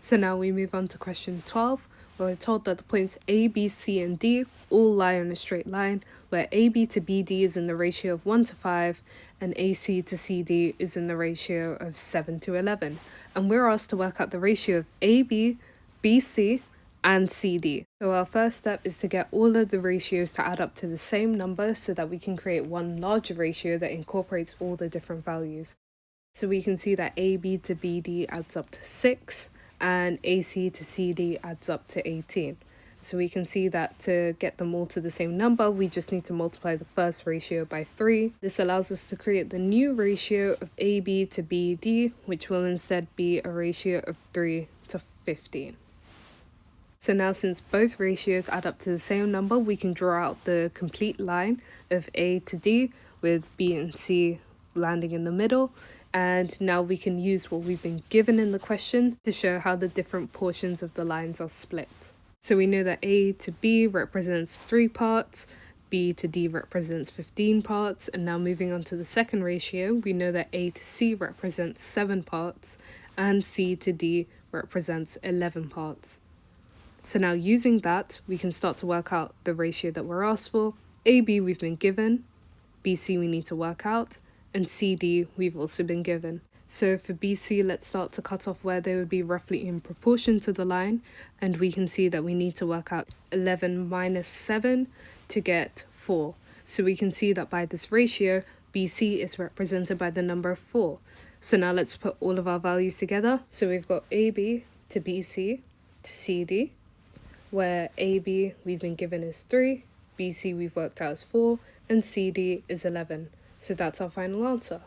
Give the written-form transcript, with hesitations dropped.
So now we move on to question 12, where we're told that the points A, B, C, and D all lie on a straight line, where AB to BD is in the ratio of 1 to 5, and AC to CD is in the ratio of 7 to 11. And we're asked to work out the ratio of AB, BC, and CD. So our first step is to get all of the ratios to add up to the same number so that we can create one larger ratio that incorporates all the different values. So we can see that AB to BD adds up to 6, and AC to CD adds up to 18. So we can see that to get them all to the same number, we just need to multiply the first ratio by 3. This allows us to create the new ratio of AB to BD, which will instead be a ratio of 3 to 15. So now, since both ratios add up to the same number, we can draw out the complete line of A to D with B and C landing in the middle. And now we can use what we've been given in the question to show how the different portions of the lines are split. So we know that A to B represents 3 parts, B to D represents 15 parts, and now moving on to the second ratio, we know that A to C represents 7 parts, and C to D represents 11 parts. So now using that, we can start to work out the ratio that we're asked for. AB we've been given, BC we need to work out, and CD we've also been given. So for BC, let's start to cut off where they would be roughly in proportion to the line, and we can see that we need to work out 11 minus 7 to get 4. So we can see that by this ratio, BC is represented by the number 4. So now let's put all of our values together. So we've got AB to BC to CD, where AB we've been given is 3, BC we've worked out as 4, and CD is 11. So that's our final answer.